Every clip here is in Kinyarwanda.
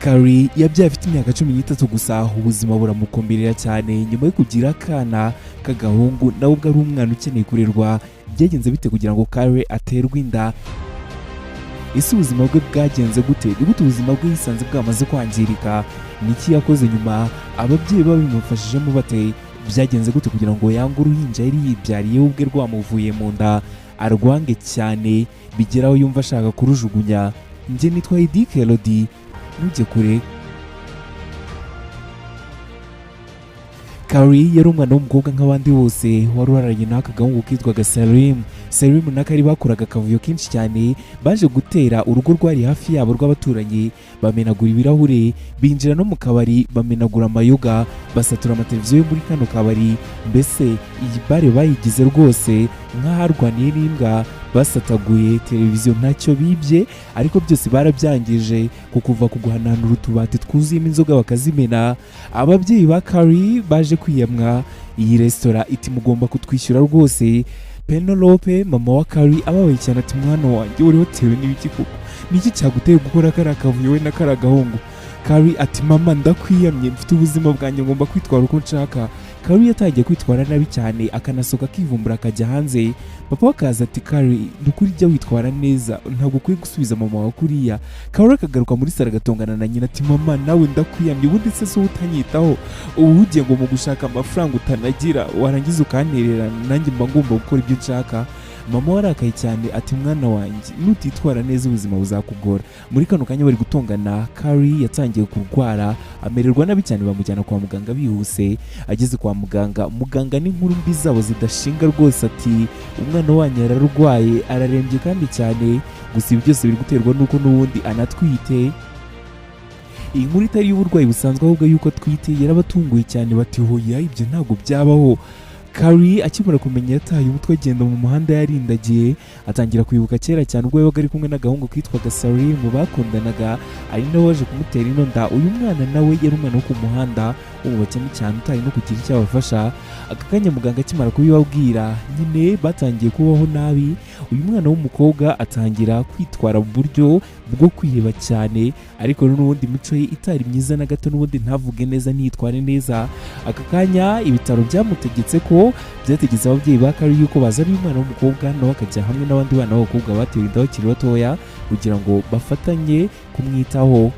Kari yabyaye afite imyaka 13 gusa ubuzima buramukomerera cyane nyuma yo kugira akana Kagahungu nawe ubwo ari umwana ukeneye kurerwa. Byagenze bite kugira ngo Kari aterwe inda? Ese ubuzima bwe bwagenze gute? Ni gute ubuzima bwe yisanze bwamaze kwangirika? Niki yakoze nyuma? Ababyeyi babimufashijemo bate? Byagenze gute kugira ngo yange uruhinja yari yibyariye ubwe rwamuvuye mu nda arwange cyane bigeraho yumva ashaka kurujugunya? Nje nitwa Elodie, ntujye kure. Kari yari umwana w'umukobwa nk'abandi bose wari uhararanye n'akagahungu kitwaga Salim na Kari bakoraga akavuyo kenshi cyane. Baje gutera urugo rwari hafi yabo rw'abaturanyi, bamenagura ibirahure, binjira no mu kabari, bamenagura amayoga, basatura amateleviziyo yo muri kano kabari. Mbese iyi bare bayigize rwose nk'aharwaniye n'imbwa. Basataguye televiziyo ntacyo bibye, ariko byose barabyangije, kuva ku guhananura utubati twuzuyemo inzoga bakazimena. Ababyeyi ba Kari baje kwiyamwa. Iyi resitora iti mugomba kutwishyura rwose. Penelope mama wa Kari ababaye cyane ati mwana wanjye uri hotewe n'ibiki koko? Niki cyaguteye gukora kari akavuyo we na Kagahungu? Kari ati mama ndakwiyamye, mfite ubuzima bwanjye ngomba kwitwara uko nshaka. Kari yatangiye kwitwara nabi cyane, akanasoka akivumbura akajya hanze. Papa wakaza ati Kari ndukuri jya witwara neza, ntabwo ukwiye gusubiza mama wawe kuriya. Kari akagaruka muri sara agatongana na nyina ati mama nawe ndakwiyamye, ubundi se so utanyitaho ubu ugiye ngo mu gushaka amafaranga utanagira warangiza ukantererana nanjye mba ngomba gukora ibyo nshaka. Mama warakaye cyane ati mwana wanjye nutitwara neza ubuzima buzakugora. Muri kano kanya bari gutongana, Kari yatangiye kurwara amererwa nabi cyane, bamujyana kwa muganga bihuse. Ageze kwa muganga, muganga n'inkuru mbi zabo zidashinga rwose ati umwana wanyu ararwaye, ararembye kandi cyane, gusa ibi byose biri guterwa nuko n'ubundi anatwite. Iyi nkuru itari y'uburwayi busanzwe ahubwo yuko atwite yarabatunguye cyane, bati hoya ibyo ntabwo byabaho. Kari akimara kumenya yataye umutwe agenda mu muhanda yarindagiye, atangira kwibuka kera cyane ubwo yabaga ari kumwe n'agahungu kitwaga Salim bakundanaga, ari nawe waje kumutera ino nda. Uyu mwana nawe yari umwana wo ku muhanda w'ubukene cyane utari no kugira icyo abafasha. Aka kanya muganga akimara kubibabwira nyine batangiye kubaho nabi. Uyu mwana w'umukobwa atangira kwitwara mu buryo bwo kwiheba cyane, ariko n'ubundi imico ye itari myiza na gato, n'ubundi ntavuge neza ntiyitware neza. Aka kanya ibitaro byamutegetse ko byategetse ababyeyi ba Kari yuko bazana uyu mwana w'umukobwa nawe akajya hamwe n'abandi bana b'abakobwa batewe inda bakiri batoya kugira ngo bafatanye kumwitaho.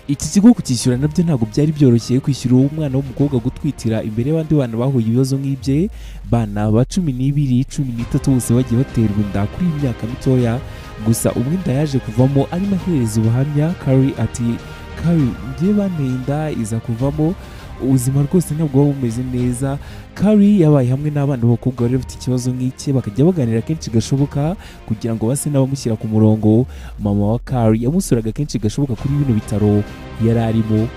Iki kigo kukishyura nabyo ntabwo byari byoroshye, kwishyura uwo mwana w'umukobwa gutwitira imbere y'abandi bana bahuye ibibazo nk'ibye. Bana ba 12, 13 bose bagiye baterwa inda kuri iyi myaka mitoya. Gusa umwe inda yaje kuvamo arimo ahereza ubuhamya. Kari ati Kari ngiye banteye inda iza kuvamo, ubuzima rwose ntabwo buba bumeze neza. Kari yabaye hamwe n'abana b'abakobwa bari bafite ikibazo nk'iki, bakajya baganira kenshi gashoboka kugira ngo base n'abamushyira ku murongo. Mama wa Kari yamusuraga kenshi gashoboka kuri bino bitaro yari arimo.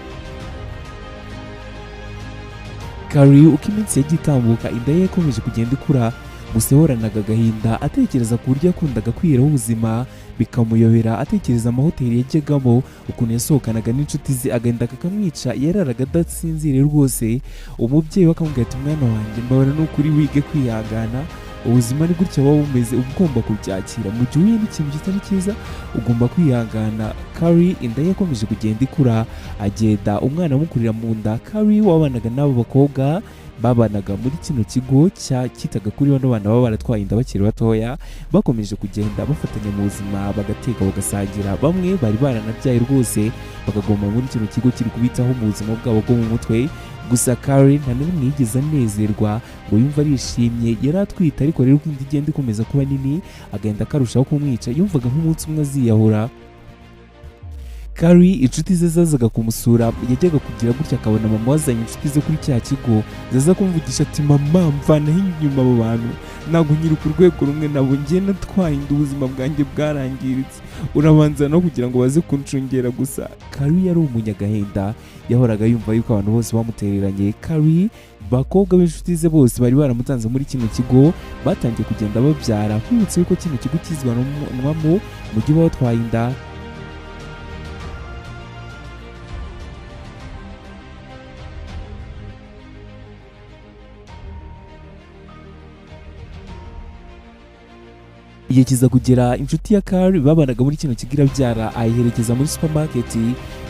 Kari uko iminsi yagiye itambuka, inda ye yakomeje kugenda ikura. Gusa yahoranaga agahinda atekereza ku buryo yakundaga kwiheraho ubuzima, bikamuyobera. Atekereza amahoteli yajyagamo, ukuntu yasohokanaga n'inshuti ze, agahinda kakamwica, yararaga adasinziriye rwose. Umubyeyi we akamubwira ati mwana wanjye mbabara n'ukuri wige kwihangana, ubuzima ni gutya buba bumeze, uba ugomba kubyakira. Mu gihe uhuye n'ikintu kitari cyiza ugomba kwihangana. Kari inda ye yakomeje kugenda ikura, agenda umwana amukurira mu nda. Kari wabanaga n'abo bakobwa babanaga muri kino kigo cyitaga kuri bano bana baba baratwaye inda bakiri batoya, bakomeje kugenda bafatanya mu buzima, bagateka bagasangira. Bamwe bari baranabyaye rwose bakagoma muri kino kigo kiri kubitaho mu buzima bwabo bwo mu mutwe. Gusa Kari nta n'umwe yigeze anezerwa ngo yumva arishimye. Yari atwite, ariko rero uko inda igenda ikomeza kuba nini agenda akarushaho kumwica. Yumvaga nk'umunsi umwe aziyahura. Kari inshuti ze zazaga kumusura, yajyaga kugira gutya akabona mama wazanye inshuti ze kuri cya kigo, zaza kumvugisha ati mama mvanaho inyuma abo bantu, ntabwo nyiri ku rwego rumwe nabo, ngiye natwaye inda, ubuzima bwanjye bwarangiritse, urabanza no kugira ngo baze kuncungera gusa. Kari yari umunyagahinda, yahoraga yumva yuko abantu bose bamutereranye. Kari bakobwa b'inshuti ze bose bari baramutanze muri kino kigo batangiye kugenda babyara, kwibutsa yuko kino kigo kizwanwamo mu gihe batwaye inda. igihe kiza kugera inshuti ya Kari babanaga muri kino kigo irabyara ayiherekeza muri supermarket,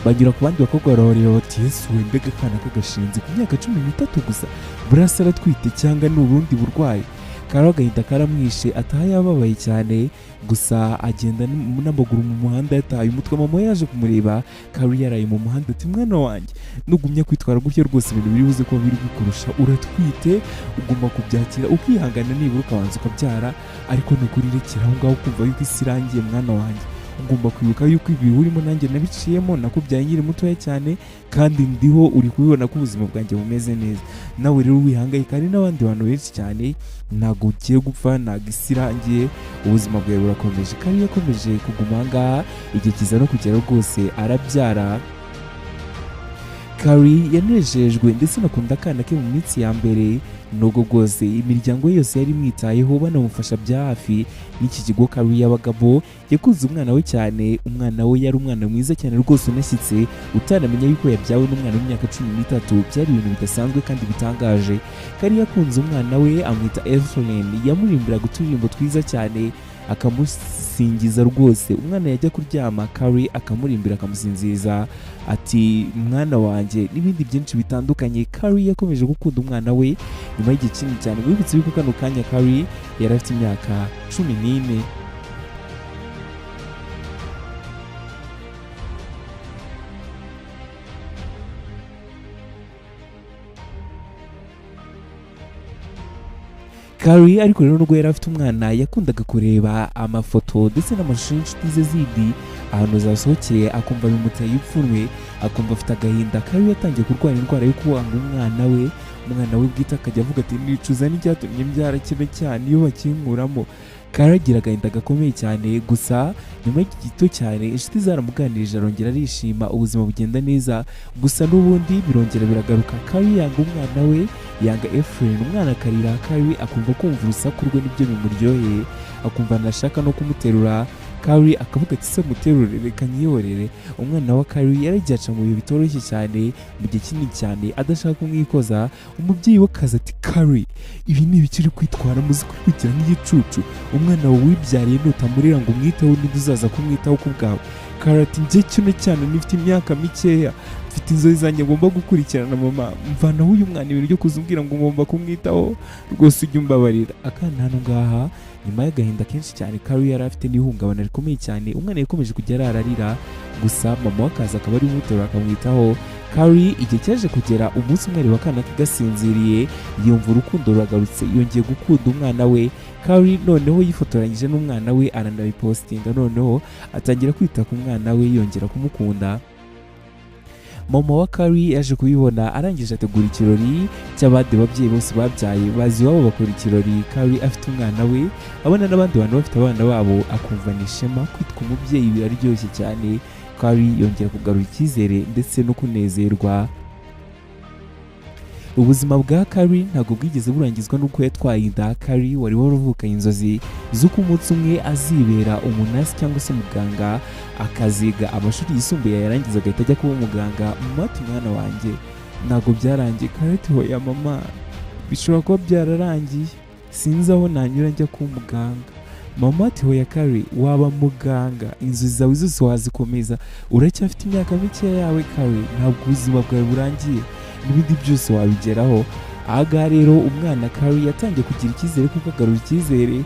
banyura ku bandi bakobwa barahorera bati Yesu we mbega akana k'agashinzi ku myaka 13 gusa burasa aratwite cyangwa ni ubundi burwayi. Kari agahinda karamwishe ataha yababaye cyane, gusa agenda n'amaguru mu muhanda yataye umutwe. Mama yaje kumureba Kari yaraye mu muhanda ati mwana wanjye nugumya kwitwara gutyo rwose ibintu biri buze kuba biri gukurusha, uratwite ugomba kubyakira ukihangana nibura ukabanza ukabyara, ariko nukuri rekera aho ngaho kumva yuko isi irangiye mwana wanjye. Ugomba kwibuka yuko ibi urimo nanjye nabiciyemo, nakubyaye nkiri mutoya cyane kandi ndiho uri kubibona ko ubuzima bwanjye bumeze neza. Nawe rero wihangayika, hari n'abandi bantu benshi cyane, ntabwo ugiye gupfa, ntabwo isi irangiye, ubuzima bwawe burakomeje. Kari yakomeje kuguma aha ngaha igihe kiza no kugera rwose arabyara. Kari yanejejwe ndetse anakunda akana ke mu minsi ya mbere, nubwo rwose imiryango yose yari imwitayeho banamufasha bya hafi. N'iki kigo Kari yabagamo yakunze umwana we cyane. Umwana we yari umwana mwiza cyane rwose unashyitse, utanamenya yuko yabyawe n'umwana w'imyaka 13. Byari ibintu bidasanzwe kandi bitangaje. Kari yakunze umwana we amwita Evelyn, yamurimbiraga uturirimbo twiza cyane akamusingiza rwose. Umwana yajya kuryama Kari akamurimbira akamusinziza ati mwana wanjye n'ibindi byinshi bitandukanye. Kari yakomeje gukunda umwana we nyuma y'igihe kinini cyane. Wibutse yuko kano kanya Kari yari afite imyaka 14. Kari ariko rero nubwo yari afite umwana yakundaga kureba amafoto ndetse n'amashusho y'inshuti ze zindi ahantu zasohokeye, akumva bimuteye ipfunwe, akumva afite agahinda. Kari yatangiye kurwara indwara yo kubanga umwana we bwite, akajya avuga ati nicuza n'icyatumye mbyara kino cyane iyo bakinkuramo. Kari agira agahinda gakomeye cyane, gusa nyuma y'iki gito cyane inshuti zaramuganirije arongera arishima, ubuzima bugenda neza. Gusa n'ubundi birongera biragaruka. Kari yanga umwana we, yanga Ephraim, umwana akarira. Kari akumva kumva urusaku rwe nibyo bimuryoheye, akumva anashaka no kumuterura. Kari akavuga ati se muterure reka nyiyorere. Umwana wa Kari yaragiye aca mu bihe bitoroshye cyane, mu gihe kinini cyane adashaka kumwikoza. Umubyeyi we akaza ati Kari ibi ni ibikiri kwitwara muzi kwigira nk'igicucu, umwana wawe wibyariye nutamurira ngo umwiteho ninde uzaza kumwitaho ku bwawe. Kari ati njye kino cyane nifite imyaka mikeya, mfite inzozi zanjye ngomba gukurikirana mama, mvanaho uyu mwana ibintu byo kuzumbwira ngo ngomba kumwitaho, rwose ujye umbabarira. Akana hano ngaha nyuma y'agahinda kenshi cyane Kari yari afite n'ihungabana rikomeye cyane, umwana yakomeje kujya ararira, gusa mama we akaza akaba ari umuterura akamwitaho. Kari igihe cyaje kugera umunsi umwe areba akana ke gasinziriye, yumva urukundo ruragarutse, yongeye gukunda umwana we. Kari noneho yifotoranyije n'umwana we aranabipostinga, noneho atangira kwita ku mwana we yongera kumukunda. Mama wa Kari yaje kubibona, arangije ategura ikirori cy'abandi babyeyi bose babyaye bazi iwabo bakora ikirori. Kari afite umwana we, abona n'abandi bantu bafite abana babo, akumva n'ishema. Kwitwa umubyeyi biraryoshye cyane. Kari yongera kugarura icyizere ndetse no kunezerwa. Ubuzima bwa Kari ntabwo bwigeze burangizwa n'uko yatwaye inda. Kari wari waravukanye inzozi z'uko umunsi umwe azibera umunasi cyangwa se muganga, akaziga amashuri yisumbuye yarangiza agahita ajya kuba umuganga. Mama ati mwana wanjye ntabwo byarangiye. Kari ati hoya mama, bishobora kuba byararangiye, sinzi aho nanyura njya kuba umuganga. Mama ati hoya Kari waba muganga, inzozi zawe zose wazikomeza, uracyafite imyaka mikeya yawe Kari, ntabwo ubuzima bwawe burangiye, n'ibindi byose wabigeraho. Aha rero umwana Kari yatangiye kugira icyizere kuko agarura icyizere,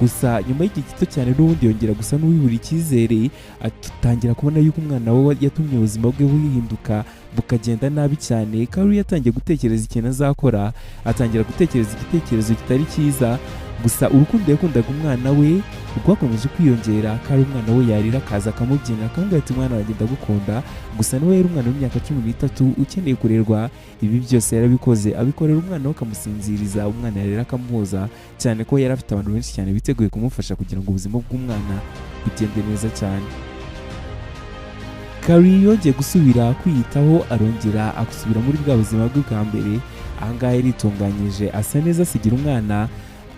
gusa nyuma y'igihe gito cyane n'ubundi yongera gusa n'uwibura icyizere. Atangira kubona yuko umwana we yatumye ubuzima bwe buhinduka bukagenda nabi cyane. Kari yatangiye gutekereza ikintu azakora, atangira gutekereza igitekerezo kitari cyiza, gusa urukundo yakundaga umwana we rwakomeje kwiyongera. Kari umwana we yarira akaza akamubyinira akamubwira ati mwana wanjye ndagukunda, gusa nawe yari umwana w'imyaka 13 ukeneye kurerwa. Ibi byose yarabikoze, abikorera umwana we akamusinziriza, umwana yarira akamuhoza, cyane ko yari afite abantu benshi cyane biteguye kumufasha kugira ngo ubuzima bw'umwana bugende neza cyane. Kari yongeye gusubira kwiyitaho, arongera akusubira muri bwa buzima bwe bwa mbere. Ahangaha yaritunganyije asa neza asigira umwana.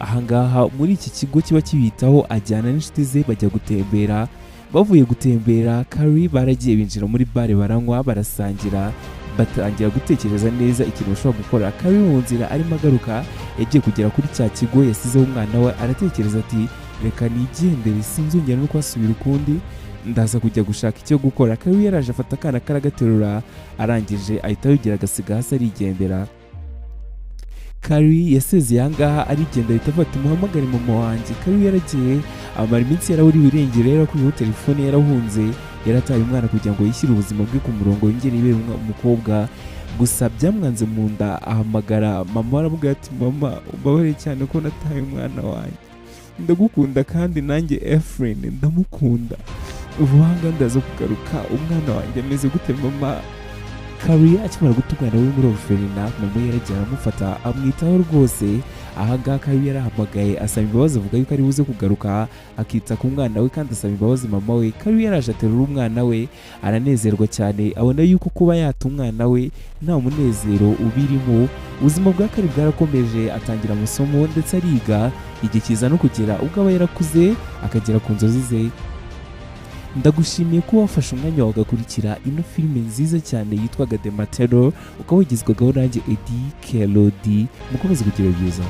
Ahangaha muri iki kigo kiba kibitaho, ajyana n'inshuti ze bajya gutembera. Bavuye gutembera Kari baragiye binjira muri bare baranywa barasangira, batangira gutekereza neza ikintu bashobora gukora. Kari mu nzira arimo agaruka yagiye kugera kuri cya kigo yasizeho umwana we, aratekereza ati reka nigendere sinzongera no kuhasubira ukundi, ndaza kujya gushaka icyo gukora. Kari yaraje afata akana karagaterura, arangije ahita yongera agasiga hasi arigendera. Kari yasezeye ahangaha arigendera ahita avuga ati muhamagare mama wanjye. Kari yaragiye amara iminsi yarawuriwe irengero, yarakuriyeho telefone, yarahunze, yarataye umwana kugira ngo yishyire ubuzima bwe ku murongo yongere ibere umukobwa. Gusa byamwanze mu nda, ahamagara mama, aramubwira ati mama umbabarire cyane ko nataye umwana wanjye, ndagukunda kandi nanjye Efrain ndamukunda, ubuhanga ndaza kugaruka, umwana wanjye ameze gute mama? Kari akimara guta umwana we muri oruferina, mama yaragiye aramufata amwitaho rwose. Ahangaha Kari yarahamagaye asaba imbabazi, avuga yuko ari buze kugaruka akita ku mwana we kandi asaba imbabazi mama we. Kari yaraje aterura umwana we, aranezerwa cyane, abona yuko kuba yata umwana we nta munezero ubirimo. Ubuzima bwa Kari bwarakomeje, atangira amasomo ndetse ariga, igihe kiza no kugera ubwo aba yarakuze akagera ku nzozi ze. Ndagushimiye ko wafashe umwanya wagakurikira ino filime nziza cyane yitwaga The Matero, ukaba wigizwagaho nanjye Eddie Kelodi. Mukomeze kugira byiza.